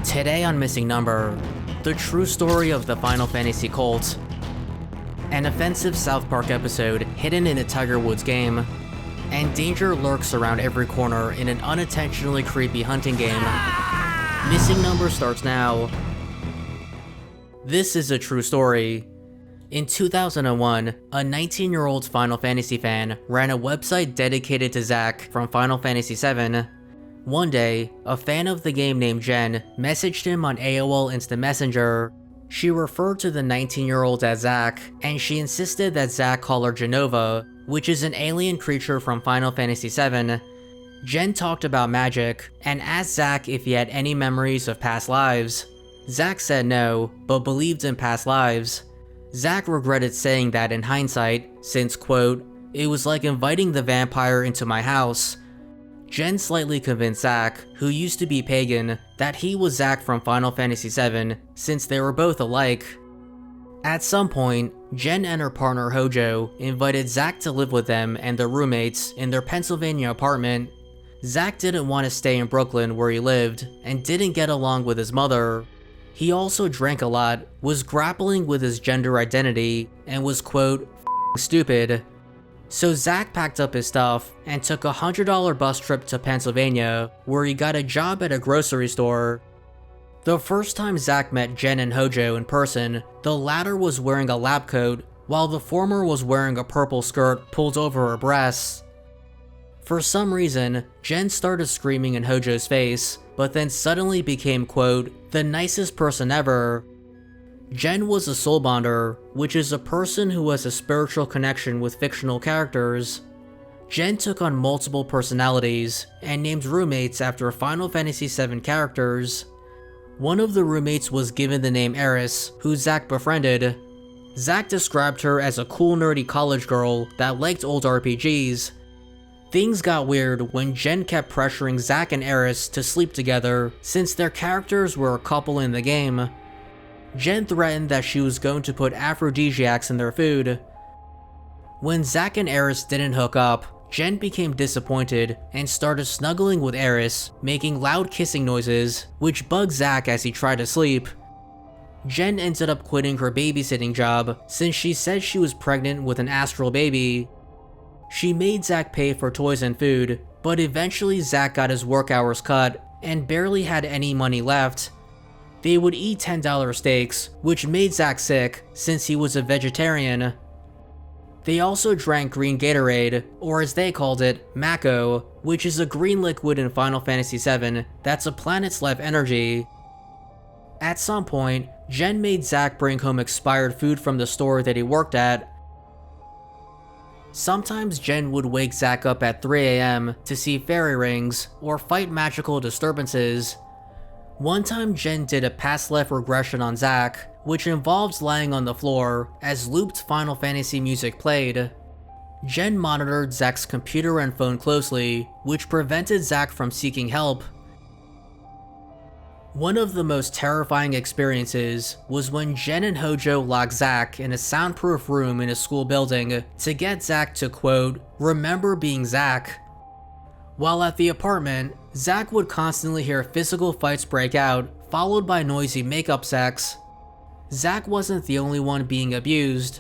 Today on Missing Number, the true story of the Final Fantasy cult, an offensive South Park episode hidden in a Tiger Woods game, and danger lurks around every corner in an unintentionally creepy hunting game. Missing Number starts now. This is a true story. In 2001, a 19-year-old Final Fantasy fan ran a website dedicated to Zack from Final Fantasy VII. One day, a fan of the game named Jen messaged him on AOL Instant Messenger. She referred to the 19-year-old as Zack, and she insisted that Zack call her Genova, which is an alien creature from Final Fantasy VII. Jen talked about magic, and asked Zack if he had any memories of past lives. Zack said no, but believed in past lives. Zack regretted saying that in hindsight, since, quote, "It was like inviting the vampire into my house." Jen slightly convinced Zack, who used to be pagan, that he was Zack from Final Fantasy VII, since they were both alike. At some point, Jen and her partner Hojo invited Zack to live with them and their roommates in their Pennsylvania apartment. Zack didn't want to stay in Brooklyn where he lived, and didn't get along with his mother. He also drank a lot, was grappling with his gender identity, and was, quote, stupid. So Zack packed up his stuff and took a $100 bus trip to Pennsylvania, where he got a job at a grocery store. The first time Zack met Jen and Hojo in person, the latter was wearing a lab coat, while the former was wearing a purple skirt pulled over her breasts. For some reason, Jen started screaming in Hojo's face, but then suddenly became, quote, the nicest person ever. Jen was a soulbonder, which is a person who has a spiritual connection with fictional characters. Jen took on multiple personalities, and named roommates after Final Fantasy VII characters. One of the roommates was given the name Eris, who Zack befriended. Zack described her as a cool nerdy college girl that liked old RPGs. Things got weird when Jen kept pressuring Zack and Eris to sleep together, since their characters were a couple in the game. Jen threatened that she was going to put aphrodisiacs in their food. When Zack and Eris didn't hook up, Jen became disappointed and started snuggling with Eris, making loud kissing noises, which bugged Zack as he tried to sleep. Jen ended up quitting her babysitting job since she said she was pregnant with an astral baby. She made Zack pay for toys and food, but eventually Zack got his work hours cut and barely had any money left. They would eat $10 steaks, which made Zack sick since he was a vegetarian. They also drank green Gatorade, or as they called it, Mako, which is a green liquid in Final Fantasy VII that's a planet's life energy. At some point, Jen made Zack bring home expired food from the store that he worked at. Sometimes Jen would wake Zack up at 3 AM to see fairy rings or fight magical disturbances. One time Jen did a past life regression on Zack, which involves lying on the floor as looped Final Fantasy music played. Jen monitored Zack's computer and phone closely, which prevented Zack from seeking help. One of the most terrifying experiences was when Jen and Hojo locked Zack in a soundproof room in a school building to get Zack to, quote, remember being Zack. While at the apartment, Zack would constantly hear physical fights break out, followed by noisy makeup sex. Zack wasn't the only one being abused.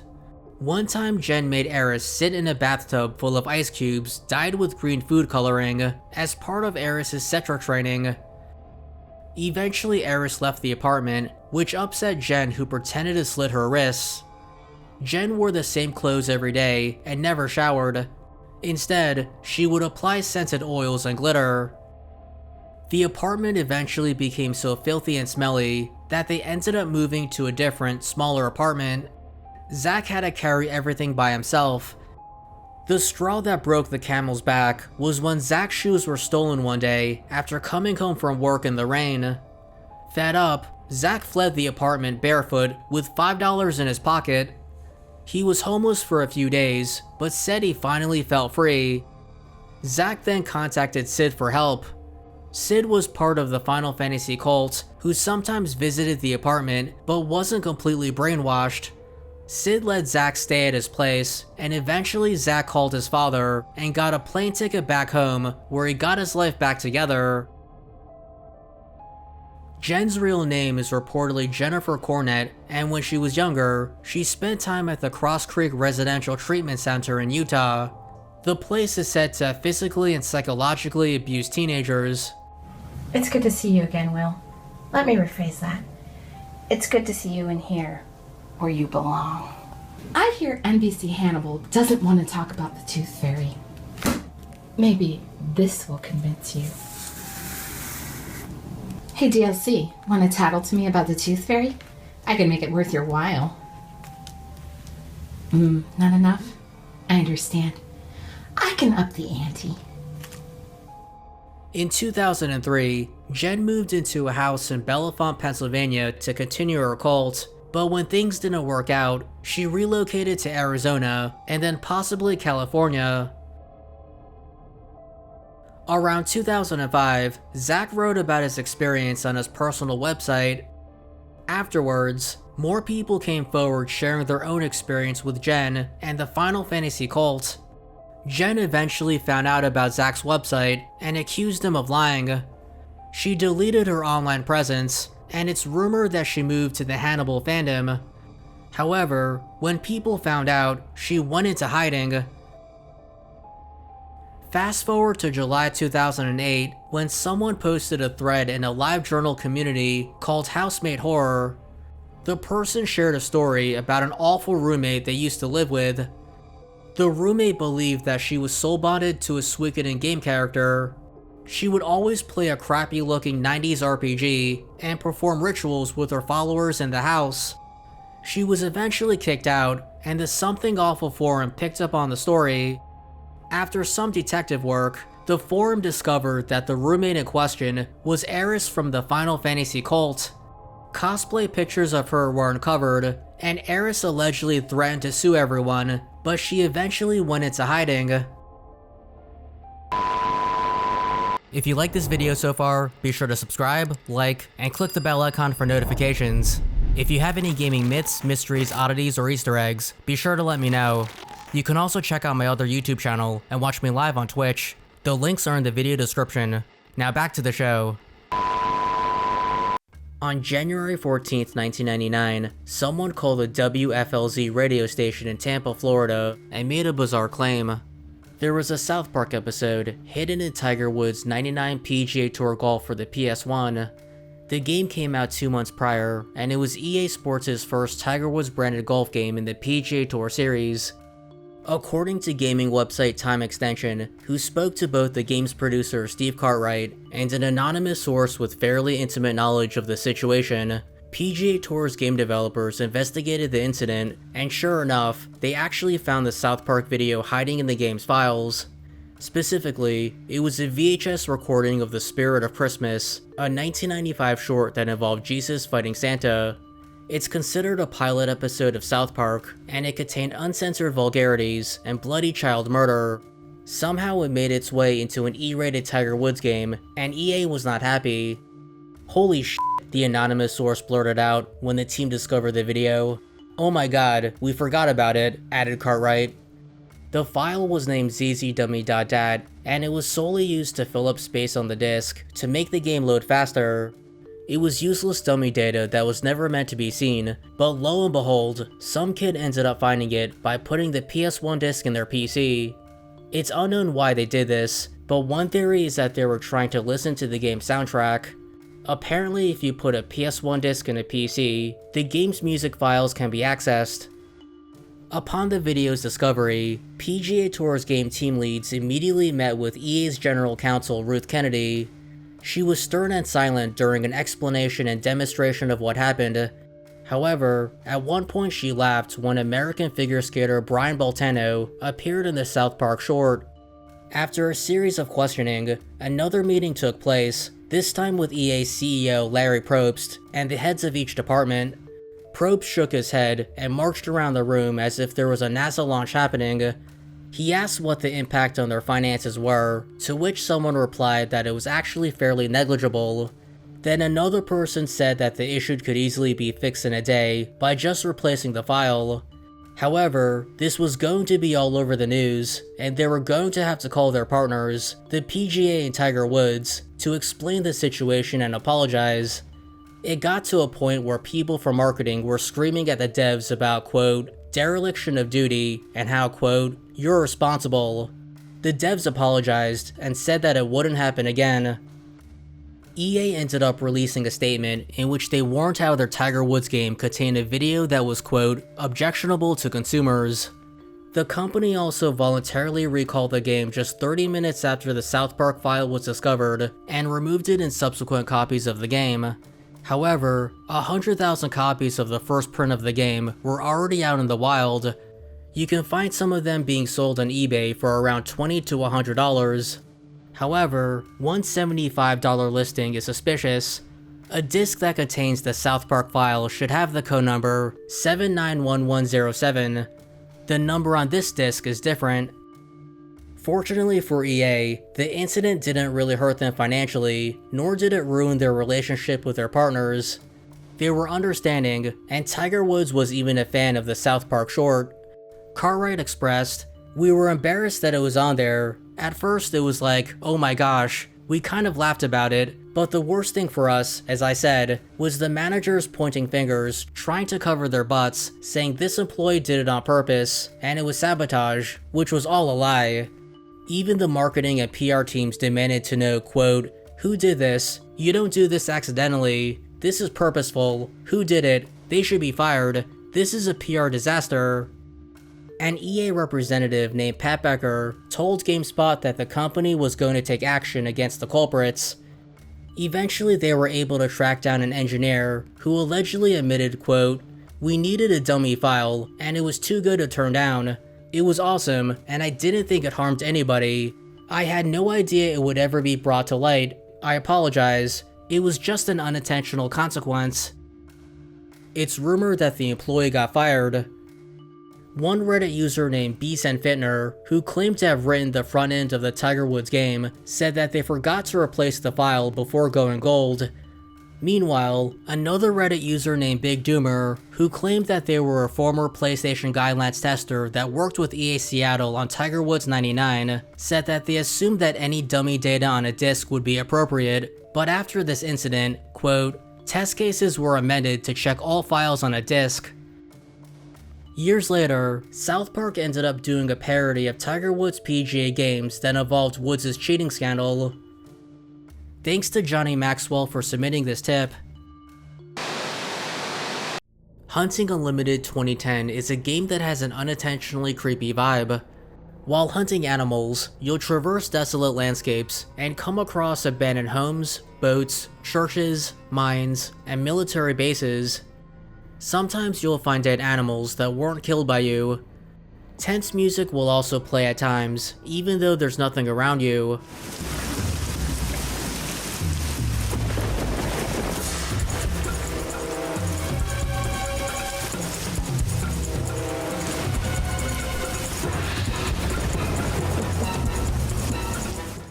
One time Jen made Eris sit in a bathtub full of ice cubes dyed with green food coloring as part of Eris's Cetra training. Eventually Eris left the apartment, which upset Jen, who pretended to slit her wrists. Jen wore the same clothes every day and never showered. Instead, she would apply scented oils and glitter. The apartment eventually became so filthy and smelly that they ended up moving to a different, smaller apartment. Zack had to carry everything by himself. The straw that broke the camel's back was when Zack's shoes were stolen one day after coming home from work in the rain. Fed up, Zack fled the apartment barefoot with $5 in his pocket. He was homeless for a few days, but said he finally felt free. Zack then contacted Sid for help. Sid was part of the Final Fantasy cult, who sometimes visited the apartment but wasn't completely brainwashed. Sid let Zack stay at his place, and eventually Zack called his father and got a plane ticket back home, where he got his life back together. Jen's real name is reportedly Jennifer Cornett, and when she was younger, she spent time at the Cross Creek Residential Treatment Center in Utah. The place is said to physically and psychologically abuse teenagers. It's good to see you again, Will. Let me rephrase that. It's good to see you in here, where you belong. I hear NBC Hannibal doesn't want to talk about the Tooth Fairy. Maybe this will convince you. Hey DLC, want to tattle to me about the Tooth Fairy? I can make it worth your while. Not enough? I understand. I can up the ante. In 2003, Jen moved into a house in Bellefonte, Pennsylvania to continue her cult, but when things didn't work out, she relocated to Arizona and then possibly California. Around 2005, Zach wrote about his experience on his personal website. Afterwards, more people came forward sharing their own experience with Jen and the Final Fantasy cult. Jen eventually found out about Zach's website and accused him of lying. She deleted her online presence, and it's rumored that she moved to the Hannibal fandom. However, when people found out, she went into hiding. Fast forward to July 2008, when someone posted a thread in a LiveJournal community called Housemate Horror. The person shared a story about an awful roommate they used to live with. The roommate believed that she was soul bonded to a Suikoden game character. She would always play a crappy looking 90s RPG and perform rituals with her followers in the house. She was eventually kicked out, and the Something Awful forum picked up on the story. After some detective work, the forum discovered that the roommate in question was Eris from the Final Fantasy cult. Cosplay pictures of her were uncovered, and Eris allegedly threatened to sue everyone, but she eventually went into hiding. If you like this video so far, be sure to subscribe, like, and click the bell icon for notifications. If you have any gaming myths, mysteries, oddities, or Easter eggs, be sure to let me know. You can also check out my other YouTube channel and watch me live on Twitch. The links are in the video description. Now back to the show. On January 14th, 1999, someone called the WFLZ radio station in Tampa, Florida, and made a bizarre claim. There was a South Park episode hidden in Tiger Woods' '99 PGA Tour Golf for the PS1. The game came out 2 months prior, and it was EA Sports' first Tiger Woods branded golf game in the PGA Tour series. According to gaming website Time Extension, who spoke to both the game's producer Steve Cartwright and an anonymous source with fairly intimate knowledge of the situation, PGA Tour's game developers investigated the incident, and sure enough, they actually found the South Park video hiding in the game's files. Specifically, it was a VHS recording of The Spirit of Christmas, a 1995 short that involved Jesus fighting Santa. It's considered a pilot episode of South Park, and it contained uncensored vulgarities and bloody child murder. Somehow it made its way into an E-rated Tiger Woods game, and EA was not happy. "Holy shit," the anonymous source blurted out when the team discovered the video. "Oh my god, we forgot about it," added Cartwright. The file was named zzdummy.dat, and it was solely used to fill up space on the disk to make the game load faster. It was useless dummy data that was never meant to be seen, but lo and behold, some kid ended up finding it by putting the PS1 disc in their PC. It's unknown why they did this, but one theory is that they were trying to listen to the game's soundtrack. Apparently, if you put a PS1 disc in a PC, the game's music files can be accessed. Upon the video's discovery, PGA Tour's game team leads immediately met with EA's general counsel Ruth Kennedy. She was stern and silent during an explanation and demonstration of what happened. However, at one point she laughed when American figure skater Brian Boltano appeared in the South Park short. After a series of questioning, another meeting took place, this time with EA's CEO Larry Probst and the heads of each department. Probst shook his head and marched around the room as if there was a NASA launch happening. He asked what the impact on their finances were, to which someone replied that it was actually fairly negligible. Then another person said that the issue could easily be fixed in a day by just replacing the file. However, this was going to be all over the news, and they were going to have to call their partners, the PGA and Tiger Woods, to explain the situation and apologize. It got to a point where people from marketing were screaming at the devs about, quote, dereliction of duty and how, quote, you're responsible. The devs apologized and said that it wouldn't happen again. EA ended up releasing a statement in which they warned how their Tiger Woods game contained a video that was, quote, objectionable to consumers. The company also voluntarily recalled the game just 30 minutes after the South Park file was discovered and removed it in subsequent copies of the game. However, 100,000 copies of the first print of the game were already out in the wild. You can find some of them being sold on eBay for around $20 to $100. However, one $75 listing is suspicious. A disc that contains the South Park file should have the code number 791107. The number on this disc is different. Fortunately for EA, the incident didn't really hurt them financially, nor did it ruin their relationship with their partners. They were understanding, and Tiger Woods was even a fan of the South Park short. Cartwright expressed, "We were embarrassed that it was on there. At first it was like, oh my gosh, we kind of laughed about it, but the worst thing for us, as I said, was the managers pointing fingers, trying to cover their butts, saying this employee did it on purpose, and it was sabotage, which was all a lie. Even the marketing and PR teams demanded to know, quote, who did this? You don't do this accidentally. This is purposeful. Who did it? They should be fired. This is a PR disaster." An EA representative named Pat Becker told GameSpot that the company was going to take action against the culprits. Eventually they were able to track down an engineer who allegedly admitted, quote, "We needed a dummy file, and it was too good to turn down. It was awesome, and I didn't think it harmed anybody. I had no idea it would ever be brought to light. I apologize. It was just an unintentional consequence." It's rumored that the employee got fired. One Reddit user named BSenFitner, who claimed to have written the front end of the Tiger Woods game, said that they forgot to replace the file before going gold. Meanwhile, another Reddit user named Big Doomer, who claimed that they were a former PlayStation Guidelines tester that worked with EA Seattle on Tiger Woods 99, said that they assumed that any dummy data on a disc would be appropriate, but after this incident, quote, test cases were amended to check all files on a disc. Years later, South Park ended up doing a parody of Tiger Woods' PGA games that involved Woods' cheating scandal. Thanks to Johnny Maxwell for submitting this tip. Hunting Unlimited 2010 is a game that has an unintentionally creepy vibe. While hunting animals, you'll traverse desolate landscapes and come across abandoned homes, boats, churches, mines, and military bases. Sometimes you'll find dead animals that weren't killed by you. Tense music will also play at times, even though there's nothing around you.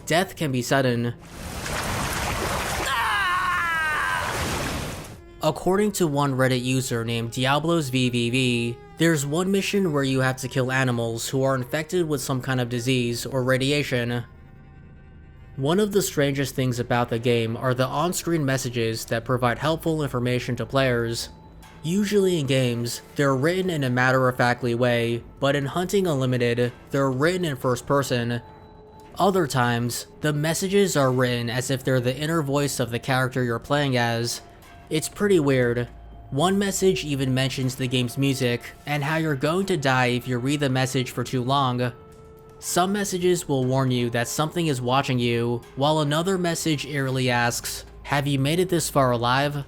Death can be sudden. According to one Reddit user named Diablos VVV, there's one mission where you have to kill animals who are infected with some kind of disease or radiation. One of the strangest things about the game are the on-screen messages that provide helpful information to players. Usually in games, they're written in a matter-of-factly way, but in Hunting Unlimited, they're written in first person. Other times, the messages are written as if they're the inner voice of the character you're playing as. It's pretty weird. One message even mentions the game's music, and how you're going to die if you read the message for too long. Some messages will warn you that something is watching you, while another message eerily asks, "Have you made it this far alive?"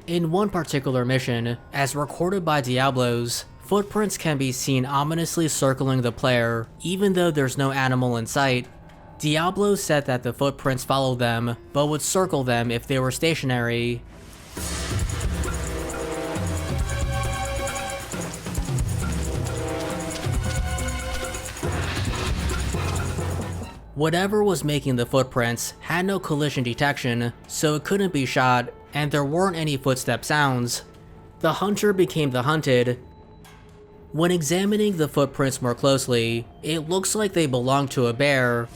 In one particular mission, as recorded by Diablos, footprints can be seen ominously circling the player, even though there's no animal in sight. Diablo said that the footprints followed them, but would circle them if they were stationary. Whatever was making the footprints had no collision detection, so it couldn't be shot, and there weren't any footstep sounds. The hunter became the hunted. When examining the footprints more closely, it looks like they belong to a bear.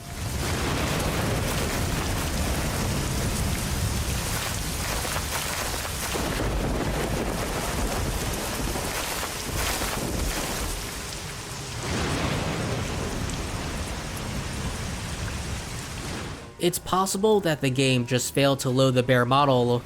It's possible that the game just failed to load the bear model,